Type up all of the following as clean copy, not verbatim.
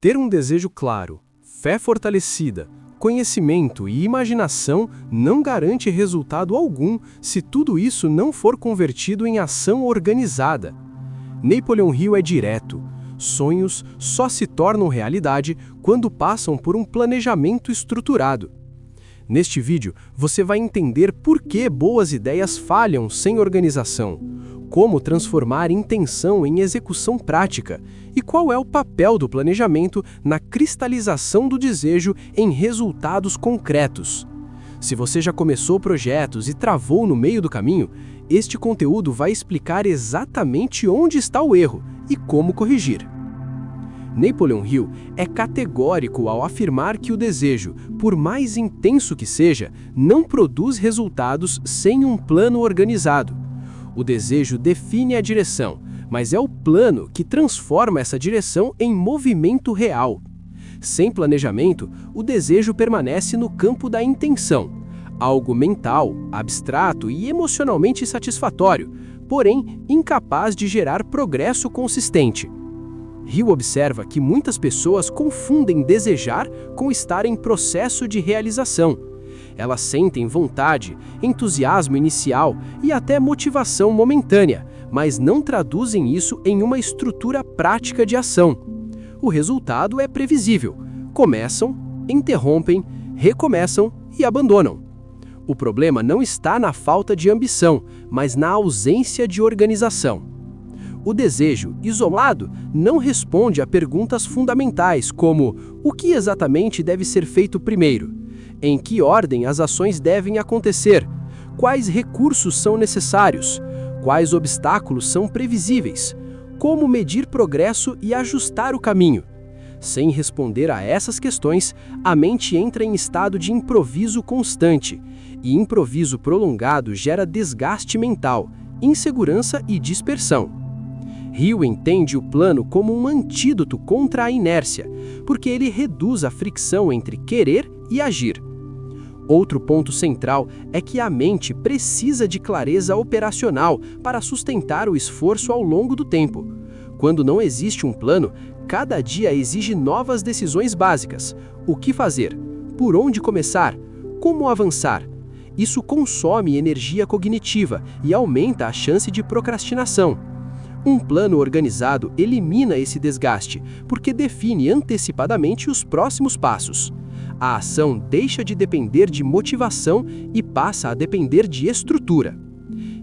Ter um desejo claro, fé fortalecida, conhecimento e imaginação não garante resultado algum se tudo isso não for convertido em ação organizada. Napoleon Hill é direto. Sonhos só se tornam realidade quando passam por um planejamento estruturado. Neste vídeo, você vai entender por que boas ideias falham sem organização, como transformar intenção em execução prática e qual é o papel do planejamento na cristalização do desejo em resultados concretos. Se você já começou projetos e travou no meio do caminho, este conteúdo vai explicar exatamente onde está o erro e como corrigir. Napoleon Hill é categórico ao afirmar que o desejo, por mais intenso que seja, não produz resultados sem um plano organizado. O desejo define a direção, mas é o plano que transforma essa direção em movimento real. Sem planejamento, o desejo permanece no campo da intenção, algo mental, abstrato e emocionalmente satisfatório, porém incapaz de gerar progresso consistente. Hill observa que muitas pessoas confundem desejar com estar em processo de realização. Elas sentem vontade, entusiasmo inicial e até motivação momentânea, mas não traduzem isso em uma estrutura prática de ação. O resultado é previsível. Começam, interrompem, recomeçam e abandonam. O problema não está na falta de ambição, mas na ausência de organização. O desejo, isolado, não responde a perguntas fundamentais como: o que exatamente deve ser feito primeiro? Em que ordem as ações devem acontecer? Quais recursos são necessários? Quais obstáculos são previsíveis? Como medir progresso e ajustar o caminho? Sem responder a essas questões, a mente entra em estado de improviso constante, e improviso prolongado gera desgaste mental, insegurança e dispersão. Hill entende o plano como um antídoto contra a inércia, porque ele reduz a fricção entre querer e agir. Outro ponto central é que a mente precisa de clareza operacional para sustentar o esforço ao longo do tempo. Quando não existe um plano, cada dia exige novas decisões básicas. O que fazer? Por onde começar? Como avançar? Isso consome energia cognitiva e aumenta a chance de procrastinação. Um plano organizado elimina esse desgaste, porque define antecipadamente os próximos passos. A ação deixa de depender de motivação e passa a depender de estrutura.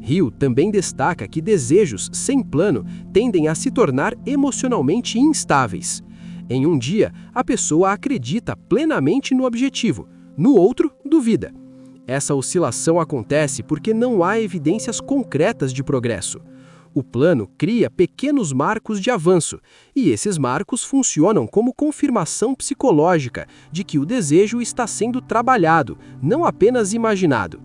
Hill também destaca que desejos sem plano tendem a se tornar emocionalmente instáveis. Em um dia, a pessoa acredita plenamente no objetivo, no outro, duvida. Essa oscilação acontece porque não há evidências concretas de progresso. O plano cria pequenos marcos de avanço, e esses marcos funcionam como confirmação psicológica de que o desejo está sendo trabalhado, não apenas imaginado.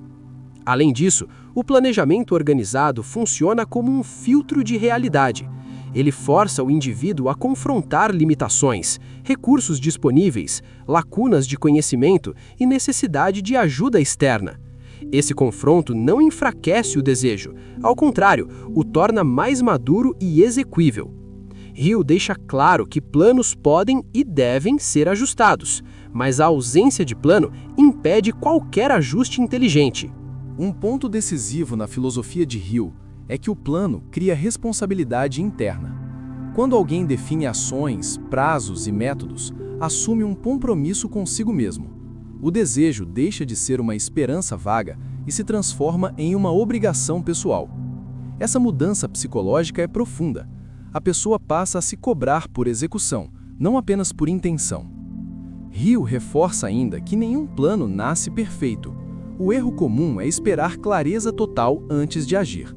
Além disso, o planejamento organizado funciona como um filtro de realidade. Ele força o indivíduo a confrontar limitações, recursos disponíveis, lacunas de conhecimento e necessidade de ajuda externa. Esse confronto não enfraquece o desejo, ao contrário, o torna mais maduro e exequível. Hill deixa claro que planos podem e devem ser ajustados, mas a ausência de plano impede qualquer ajuste inteligente. Um ponto decisivo na filosofia de Hill é que o plano cria responsabilidade interna. Quando alguém define ações, prazos e métodos, assume um compromisso consigo mesmo. O desejo deixa de ser uma esperança vaga e se transforma em uma obrigação pessoal. Essa mudança psicológica é profunda. A pessoa passa a se cobrar por execução, não apenas por intenção. Hill reforça ainda que nenhum plano nasce perfeito. O erro comum é esperar clareza total antes de agir.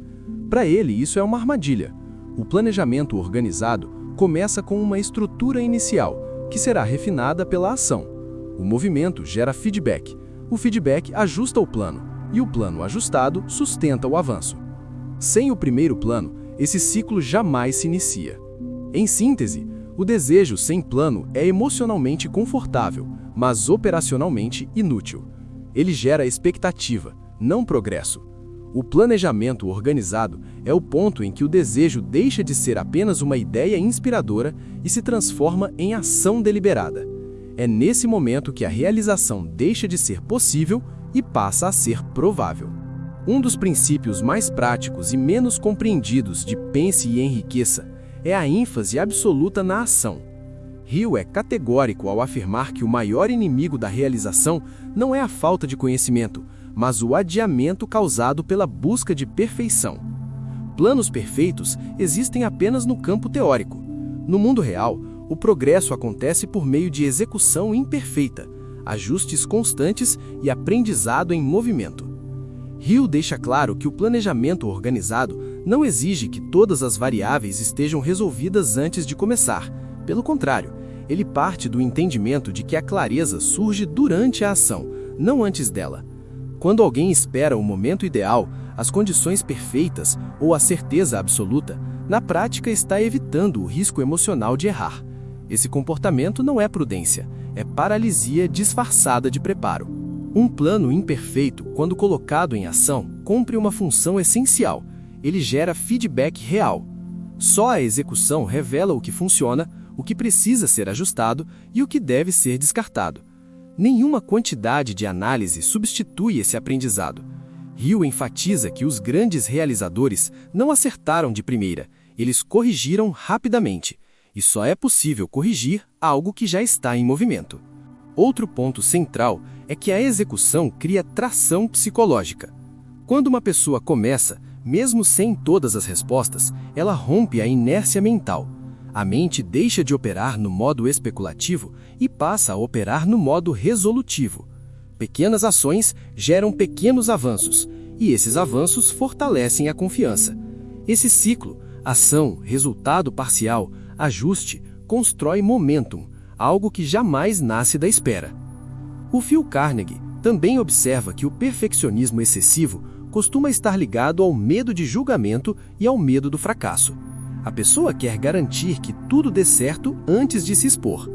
Para ele, isso é uma armadilha. O planejamento organizado começa com uma estrutura inicial, que será refinada pela ação. O movimento gera feedback. O feedback ajusta o plano, e o plano ajustado sustenta o avanço. Sem o primeiro plano, esse ciclo jamais se inicia. Em síntese, o desejo sem plano é emocionalmente confortável, mas operacionalmente inútil. Ele gera expectativa, não progresso. O planejamento organizado é o ponto em que o desejo deixa de ser apenas uma ideia inspiradora e se transforma em ação deliberada. É nesse momento que a realização deixa de ser possível e passa a ser provável. Um dos princípios mais práticos e menos compreendidos de Pense e Enriqueça é a ênfase absoluta na ação. Hill é categórico ao afirmar que o maior inimigo da realização não é a falta de conhecimento, mas o adiamento causado pela busca de perfeição. Planos perfeitos existem apenas no campo teórico. No mundo real, o progresso acontece por meio de execução imperfeita, ajustes constantes e aprendizado em movimento. Hill deixa claro que o planejamento organizado não exige que todas as variáveis estejam resolvidas antes de começar. Pelo contrário, ele parte do entendimento de que a clareza surge durante a ação, não antes dela. Quando alguém espera o momento ideal, as condições perfeitas ou a certeza absoluta, na prática está evitando o risco emocional de errar. Esse comportamento não é prudência, é paralisia disfarçada de preparo. Um plano imperfeito, quando colocado em ação, cumpre uma função essencial. Ele gera feedback real. Só a execução revela o que funciona, o que precisa ser ajustado e o que deve ser descartado. Nenhuma quantidade de análise substitui esse aprendizado. Hill enfatiza que os grandes realizadores não acertaram de primeira, eles corrigiram rapidamente. E só é possível corrigir algo que já está em movimento. Outro ponto central é que a execução cria tração psicológica. Quando uma pessoa começa, mesmo sem todas as respostas, ela rompe a inércia mental. A mente deixa de operar no modo especulativo e passa a operar no modo resolutivo. Pequenas ações geram pequenos avanços, e esses avanços fortalecem a confiança. Esse ciclo, ação, resultado parcial, ajuste, constrói momentum, algo que jamais nasce da espera. O Phil Carnegie também observa que o perfeccionismo excessivo costuma estar ligado ao medo de julgamento e ao medo do fracasso. A pessoa quer garantir que tudo dê certo antes de se expor.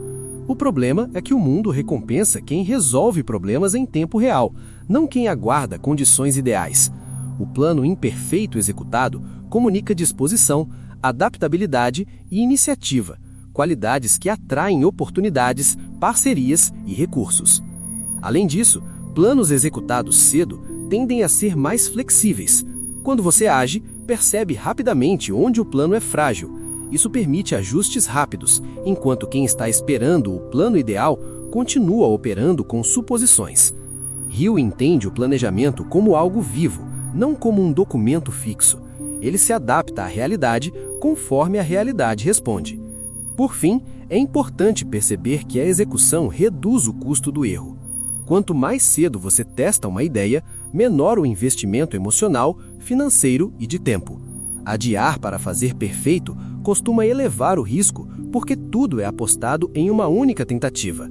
O problema é que o mundo recompensa quem resolve problemas em tempo real, não quem aguarda condições ideais. O plano imperfeito executado comunica disposição, adaptabilidade e iniciativa, qualidades que atraem oportunidades, parcerias e recursos. Além disso, planos executados cedo tendem a ser mais flexíveis. Quando você age, percebe rapidamente onde o plano é frágil. Isso permite ajustes rápidos, enquanto quem está esperando o plano ideal continua operando com suposições. Hill entende o planejamento como algo vivo, não como um documento fixo. Ele se adapta à realidade conforme a realidade responde. Por fim, é importante perceber que a execução reduz o custo do erro. Quanto mais cedo você testa uma ideia, menor o investimento emocional, financeiro e de tempo. Adiar para fazer perfeito costuma elevar o risco, porque tudo é apostado em uma única tentativa.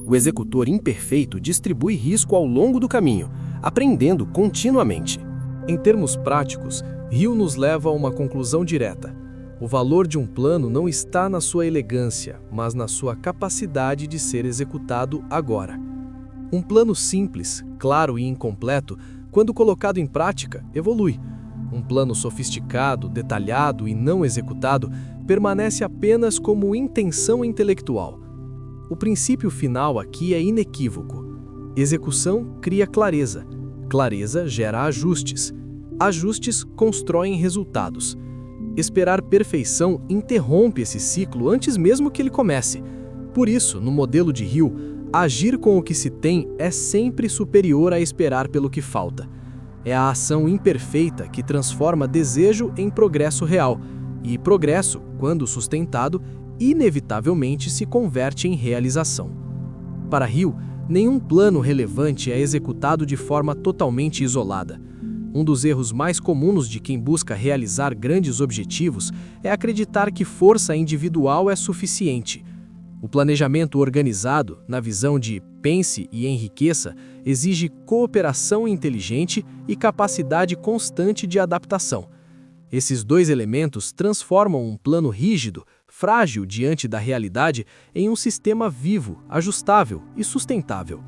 O executor imperfeito distribui risco ao longo do caminho, aprendendo continuamente. Em termos práticos, Hill nos leva a uma conclusão direta. O valor de um plano não está na sua elegância, mas na sua capacidade de ser executado agora. Um plano simples, claro e incompleto, quando colocado em prática, evolui. Um plano sofisticado, detalhado e não executado permanece apenas como intenção intelectual. O princípio final aqui é inequívoco. Execução cria clareza. Clareza gera ajustes. Ajustes constroem resultados. Esperar perfeição interrompe esse ciclo antes mesmo que ele comece. Por isso, no modelo de Hill, agir com o que se tem é sempre superior a esperar pelo que falta. É a ação imperfeita que transforma desejo em progresso real, e progresso, quando sustentado, inevitavelmente se converte em realização. Para Hill, nenhum plano relevante é executado de forma totalmente isolada. Um dos erros mais comuns de quem busca realizar grandes objetivos é acreditar que força individual é suficiente. O planejamento organizado, na visão de Pense e Enriqueça, exige cooperação inteligente e capacidade constante de adaptação. Esses dois elementos transformam um plano rígido, frágil diante da realidade, em um sistema vivo, ajustável e sustentável.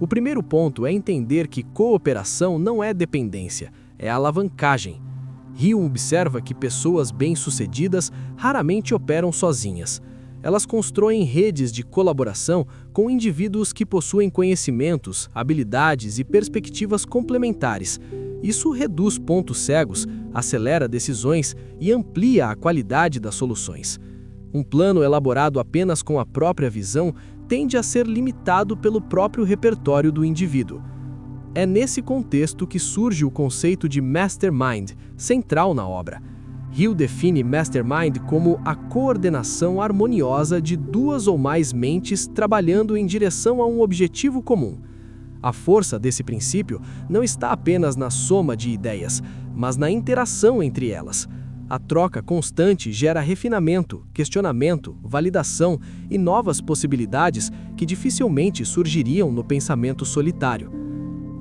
O primeiro ponto é entender que cooperação não é dependência, é a alavancagem. Hill observa que pessoas bem-sucedidas raramente operam sozinhas. Elas constroem redes de colaboração com indivíduos que possuem conhecimentos, habilidades e perspectivas complementares. Isso reduz pontos cegos, acelera decisões e amplia a qualidade das soluções. Um plano elaborado apenas com a própria visão tende a ser limitado pelo próprio repertório do indivíduo. É nesse contexto que surge o conceito de mastermind, central na obra. Hill define mastermind como a coordenação harmoniosa de duas ou mais mentes trabalhando em direção a um objetivo comum. A força desse princípio não está apenas na soma de ideias, mas na interação entre elas. A troca constante gera refinamento, questionamento, validação e novas possibilidades que dificilmente surgiriam no pensamento solitário.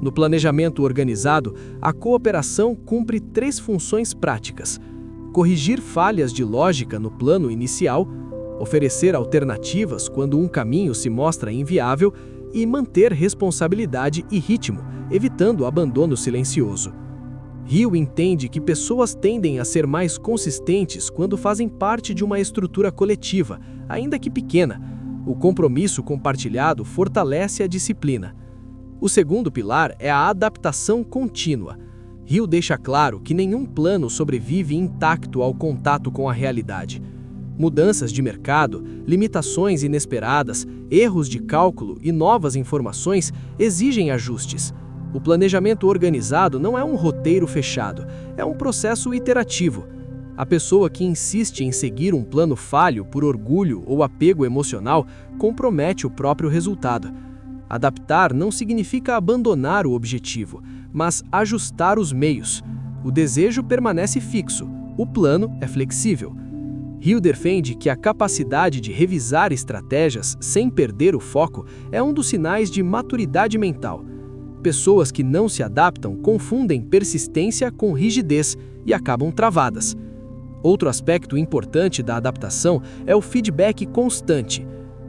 No planejamento organizado, a cooperação cumpre 3 funções práticas: corrigir falhas de lógica no plano inicial, oferecer alternativas quando um caminho se mostra inviável e manter responsabilidade e ritmo, evitando o abandono silencioso. Hill entende que pessoas tendem a ser mais consistentes quando fazem parte de uma estrutura coletiva, ainda que pequena. O compromisso compartilhado fortalece a disciplina. O segundo pilar é a adaptação contínua. Hill deixa claro que nenhum plano sobrevive intacto ao contato com a realidade. Mudanças de mercado, limitações inesperadas, erros de cálculo e novas informações exigem ajustes. O planejamento organizado não é um roteiro fechado, é um processo iterativo. A pessoa que insiste em seguir um plano falho por orgulho ou apego emocional compromete o próprio resultado. Adaptar não significa abandonar o objetivo, mas ajustar os meios. O desejo permanece fixo, o plano é flexível. Hill defende que a capacidade de revisar estratégias sem perder o foco é um dos sinais de maturidade mental. Pessoas que não se adaptam confundem persistência com rigidez e acabam travadas. Outro aspecto importante da adaptação é o feedback constante.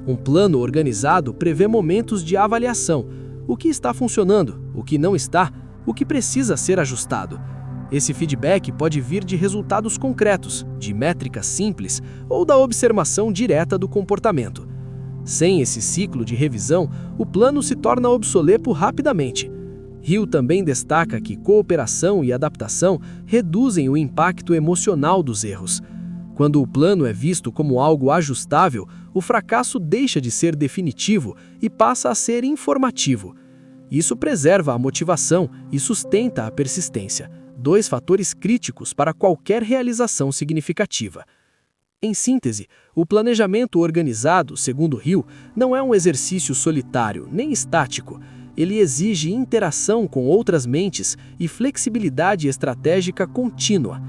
Um plano organizado prevê momentos de avaliação: o que está funcionando, o que não está, o que precisa ser ajustado. Esse feedback pode vir de resultados concretos, de métricas simples ou da observação direta do comportamento. Sem esse ciclo de revisão, o plano se torna obsoleto rapidamente. Hill também destaca que cooperação e adaptação reduzem o impacto emocional dos erros. Quando o plano é visto como algo ajustável, o fracasso deixa de ser definitivo e passa a ser informativo. Isso preserva a motivação e sustenta a persistência, 2 fatores críticos para qualquer realização significativa. Em síntese, o planejamento organizado, segundo Hill, não é um exercício solitário nem estático. Ele exige interação com outras mentes e flexibilidade estratégica contínua.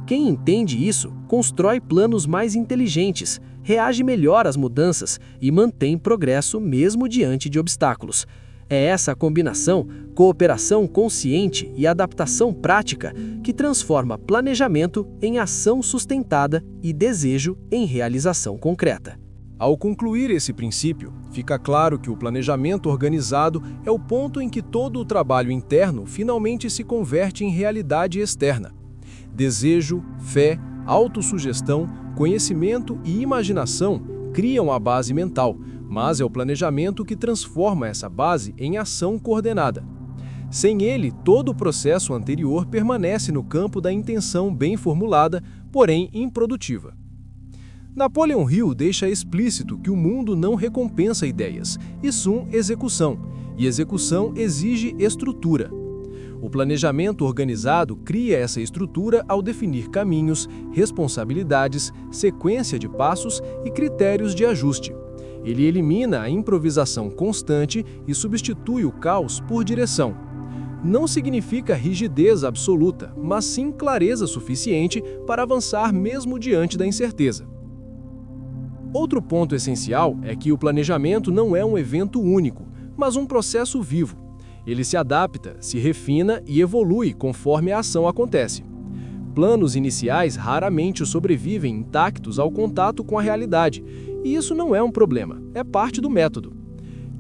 Quem entende isso, constrói planos mais inteligentes, reage melhor às mudanças e mantém progresso mesmo diante de obstáculos. É essa combinação, cooperação consciente e adaptação prática, que transforma planejamento em ação sustentada e desejo em realização concreta. Ao concluir esse princípio, fica claro que o planejamento organizado é o ponto em que todo o trabalho interno finalmente se converte em realidade externa. Desejo, fé, autossugestão, conhecimento e imaginação criam a base mental, mas é o planejamento que transforma essa base em ação coordenada. Sem ele, todo o processo anterior permanece no campo da intenção bem formulada, porém improdutiva. Napoleon Hill deixa explícito que o mundo não recompensa ideias, e sim execução, e execução exige estrutura. O planejamento organizado cria essa estrutura ao definir caminhos, responsabilidades, sequência de passos e critérios de ajuste. Ele elimina a improvisação constante e substitui o caos por direção. Não significa rigidez absoluta, mas sim clareza suficiente para avançar mesmo diante da incerteza. Outro ponto essencial é que o planejamento não é um evento único, mas um processo vivo. Ele se adapta, se refina e evolui conforme a ação acontece. Planos iniciais raramente sobrevivem intactos ao contato com a realidade, e isso não é um problema, é parte do método.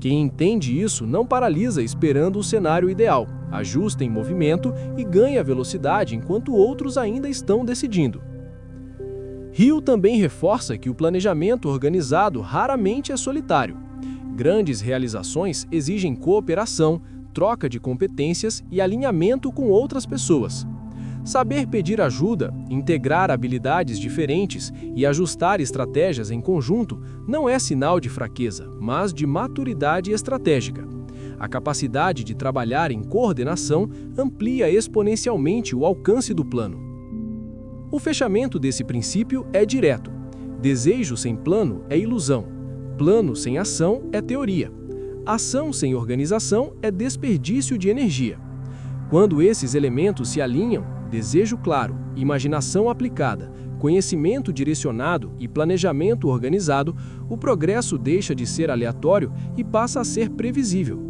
Quem entende isso não paralisa esperando o cenário ideal. ajusta em movimento e ganha velocidade enquanto outros ainda estão decidindo. Hill também reforça que o planejamento organizado raramente é solitário. Grandes realizações exigem cooperação, troca de competências e alinhamento com outras pessoas. Saber pedir ajuda, integrar habilidades diferentes e ajustar estratégias em conjunto não é sinal de fraqueza, mas de maturidade estratégica. A capacidade de trabalhar em coordenação amplia exponencialmente o alcance do plano. O fechamento desse princípio é direto. Desejo sem plano é ilusão. Plano sem ação é teoria. Ação sem organização é desperdício de energia. Quando esses elementos se alinham, desejo claro, imaginação aplicada, conhecimento direcionado e planejamento organizado, o progresso deixa de ser aleatório e passa a ser previsível.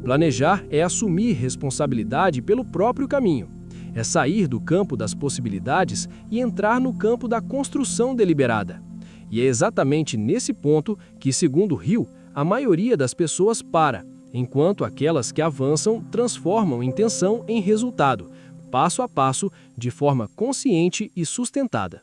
Planejar é assumir responsabilidade pelo próprio caminho. É sair do campo das possibilidades e entrar no campo da construção deliberada. E é exatamente nesse ponto que, segundo Hill, a maioria das pessoas para, enquanto aquelas que avançam transformam intenção em resultado, passo a passo, de forma consciente e sustentada.